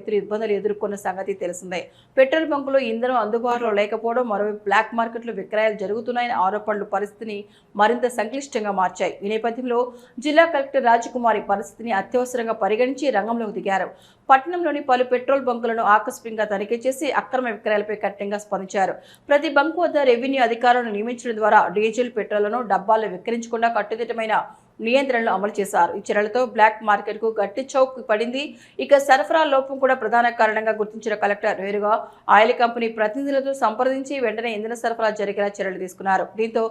తీరు ఇబ్బందులు ఎదుర్కొన్న సంగతి తెలిసిందే. పెట్రోల్ బంకులో ఇంధనం అందుబాటులో లేకపోవడం, మరోవైపు బ్లాక్ మార్కెట్లో విక్రయాలు జరుగుతున్నాయని ఆరోపణలు పరిస్థితిని మరింత సంక్లిష్టంగా మార్చాయి. ఈ నేపథ్యంలో జిల్లా కలెక్టర్ రాజకుమారి పరిస్థితిని అత్యవసరంగా పరిగణించి రంగంలోకి దిగారు. పట్టణంలోని పలు పెట్రోల్ బంకులను ఆకస్మికంగా తనిఖీ చేసి అక్రమ విక్రయాలపై కఠినంగా స్పందించారు. ప్రతి బంకు వద్ద రెవెన్యూ అధికారులను నియమించడం ద్వారా డీజిల్, పెట్రోల్ను డబ్బాల్లో విక్రయించకుండా కట్టుదిట్టమైన నియంత్రణలు అమలు చేశారు. ఈ చర్యలతో బ్లాక్ మార్కెట్ కు గట్టి చౌక్ పడింది. ఇక సరఫరా లోపం కూడా ప్రధాన కారణంగా గుర్తించిన కలెక్టర్ నేరుగా ఆయిల్ కంపెనీ ప్రతినిధులతో సంప్రదించి వెంటనే ఇంధన సరఫరా జరిగేలా చర్యలు తీసుకున్నారు. దీంతో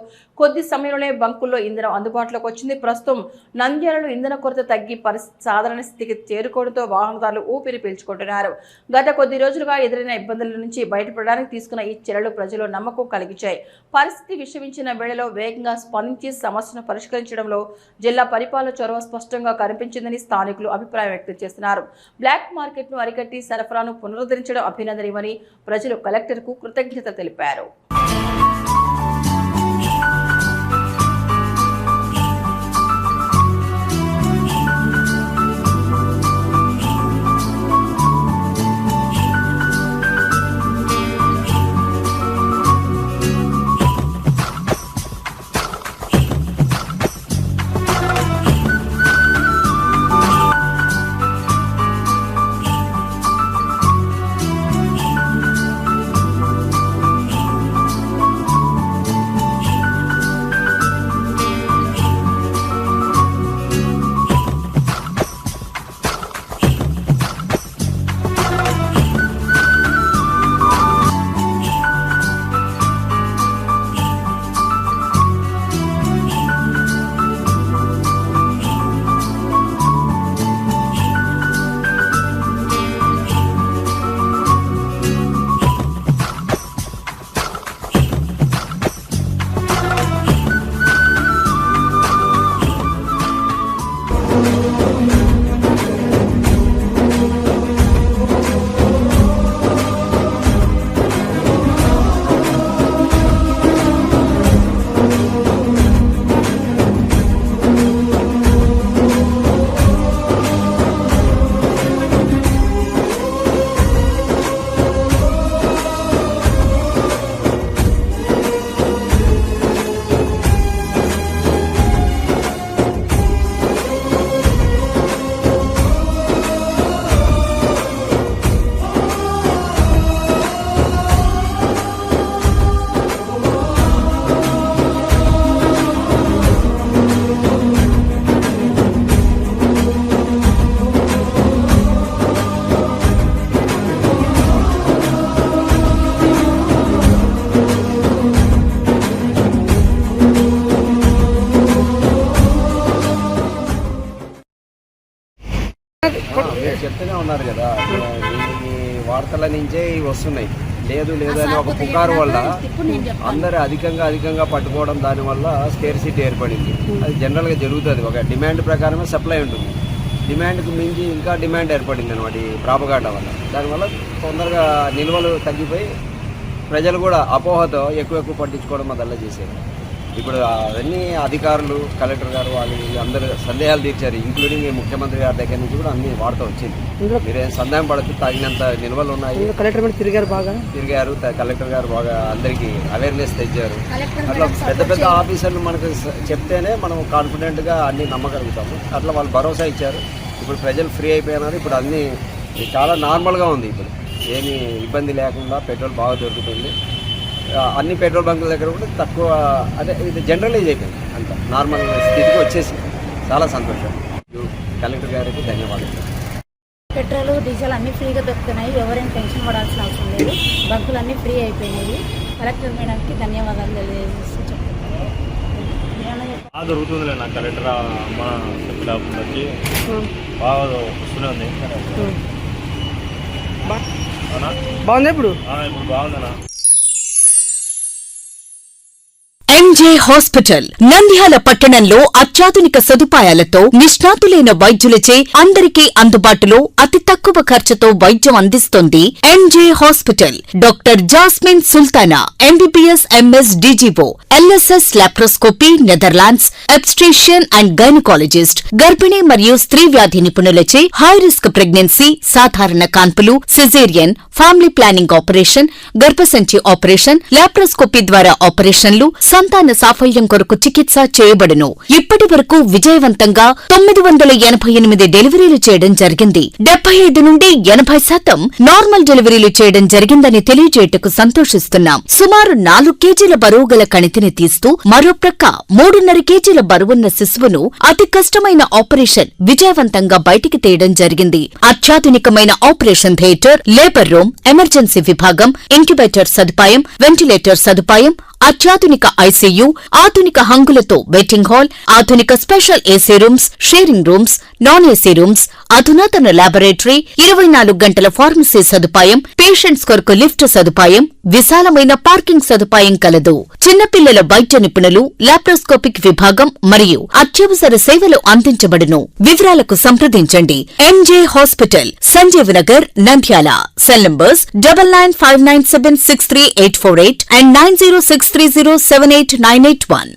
కొద్ది సమయంలోనే బంకుల్లో ఇంధనం అందుబాటులోకి వచ్చింది. ప్రస్తుతం నంద్యాలలో ఇంధన కొరత తగ్గి పరిస్థితి సాధారణ స్థితికి చేరుకోవడంతో వాహనదారులు ఊపిరి పీల్చుకుంటున్నారు. గత కొద్ది రోజులుగా ఎదురైన ఇబ్బందుల నుంచి బయటపడడానికి తీసుకున్న ఈ చర్యలు ప్రజల్లో నమ్మకం కలిగించాయి. పరిస్థితి విషమించిన వేళలో వేగంగా స్పందించి సమస్యను పరిష్కరించడంలో జిల్లా పరిపాలన చొరవ స్పష్టంగా కనిపించిందని స్థానికులు అభిప్రాయం వ్యక్తం చేస్తున్నారు. బ్లాక్ మార్కెట్ ను అరికట్టి సరఫరాను పునరుద్ధరించడం అభినందనీయమని ప్రజలు కలెక్టర్ కు కృతజ్ఞతలు తెలిపారు. చెప్తూనే ఉన్నారు కదా, ఈ వార్తల నుంచే వస్తున్నాయి. లేదు లేదు అని ఒక పుకారు వల్ల అందరూ అధికంగా పట్టుకోవడం, దానివల్ల స్కేర్సిటీ ఏర్పడింది. అది జనరల్గా జరుగుతుంది. ఒక డిమాండ్ ప్రకారమే సప్లై ఉంటుంది. డిమాండ్కి మించి ఇంకా డిమాండ్ ఏర్పడింది అనమాట ఈ ప్రాపగాండా వల్ల. దానివల్ల తొందరగా నిల్వలు తగ్గిపోయి ప్రజలు కూడా అపోహతో ఎక్కువ పట్టించుకోవడం అదల్లా చేసేది. ఇప్పుడు అవన్నీ అధికారులు, కలెక్టర్ గారు వాళ్ళు అందరూ సందేహాలు తీర్చారు. ఇంక్లూడింగ్ ముఖ్యమంత్రి గారి దగ్గర నుంచి కూడా అన్ని వార్త వచ్చింది. మీరేం సందేహం పడద్దు, తగినంత నిల్వలు ఉన్నాయి. కలెక్టర్ తిరిగారు, కలెక్టర్ గారు బాగా అందరికీ అవేర్నెస్ తెచ్చారు. అట్లా పెద్ద ఆఫీసర్లు మనకు చెప్తేనే మనం కాన్ఫిడెంట్గా అన్ని నమ్మగలుగుతాము. అట్లా వాళ్ళు భరోసా ఇచ్చారు. ఇప్పుడు ప్రజలు ఫ్రీ అయిపోయినారు. ఇప్పుడు అన్నీ చాలా నార్మల్గా ఉంది. ఇప్పుడు ఏమీ ఇబ్బంది లేకుండా పెట్రోల్ బాగా దొరుకుతుంది. అన్ని పెట్రోల్ బంకుల దగ్గర కూడా తక్కువ, అదే ఇది జనరలైజ్ అయిపోయింది. అంత నార్మల్ స్థితికి వచ్చేసింది. చాలా సంతోషం. కలెక్టర్ గారికి ధన్యవాదాలు. పెట్రోల్, డీజిల్ అన్నీ ఫ్రీగా దొరుకుతున్నాయి. ఎవరైనా టెన్షన్ పడాల్సిన అవసరం లేదు. బంకులు అన్నీ ఫ్రీ అయిపోయినాయి. కలెక్టర్ మేడంకి ధన్యవాదాలు తెలియజేసి చెప్తున్నాను. దొరుకుతుందిలే నాకు కలెక్టర్ మన వచ్చి బాగా వస్తూనే ఉంది. బాగుంది. ఇప్పుడు బాగుందన్నా. ఎంజే హాస్పిటల్ నంద్యాల పట్టణంలో అత్యాధునిక సదుపాయాలతో నిష్ణాతులైన వైద్యులచే అందరికీ అందుబాటులో అతి తక్కువ ఖర్చుతో వైద్యం అందిస్తోంది MJ hospital. Doctor Jasmine Sultana MBBS MS DGO LSS laparoscopy Netherlands obstetrician and gynaecologist గర్భిణీ మరియు స్త్రీ వ్యాధి నిపుణులచే హై రిస్క్ ప్రెగ్నెన్సీ సాధారణ కాన్పులు సిజేరియన్ ఫ్యామిలీ ప్లానింగ్ ఆపరేషన్ గర్భసంచి ఆపరేషన్ లాప్రోస్కోపీ ద్వారా ఆపరేషన్లు సంతాన సాఫల్యం కొరకు చికిత్స చేయబడును. ఇప్పటి వరకు విజయవంతంగా 988 డెలివరీలు చేయడం జరిగింది. 75 నుండి 80% నార్మల్ డెలివరీలు చేయడం జరిగిందని తెలియజేయటకు సంతోషిస్తున్నాం. సుమారు 4 కేజీల బరువు గల కణితిని తీస్తూ మరో ప్రక్క 3.5 కేజీల బరువున్న శిశువును అతి కష్టమైన ఆపరేషన్ విజయవంతంగా బయటికి తీయడం జరిగింది. అత్యాధునికమైన operation theatre, labour room, emergency విభాగం, ఇంక్యుబేటర్ సదుపాయం, వెంటిలేటర్ సదుపాయం, అత్యాధునిక ఐసీయూ, ఆధునిక హంగులతో వెయిటింగ్ హాల్, ఆధునిక special AC rooms, sharing rooms, non AC rooms, అధునాతన ల్యాబొరేటరీ, 24 గంటల ఫార్మసీ సదుపాయం, పేషెంట్స్ కొరకు లిఫ్ట్ సదుపాయం, విశాలమైన పార్కింగ్ సదుపాయం కలదు. చిన్నపిల్లల వైద్య నిపుణులు, లాప్రోస్కోపిక్ విభాగం మరియు అత్యవసర సేవలు అందించబడును. వివరాలకు సంప్రదించండి. MJ hospital, Sanjeev Nagar, Nandyal. Cell numbers 9959763848 and 9063078981.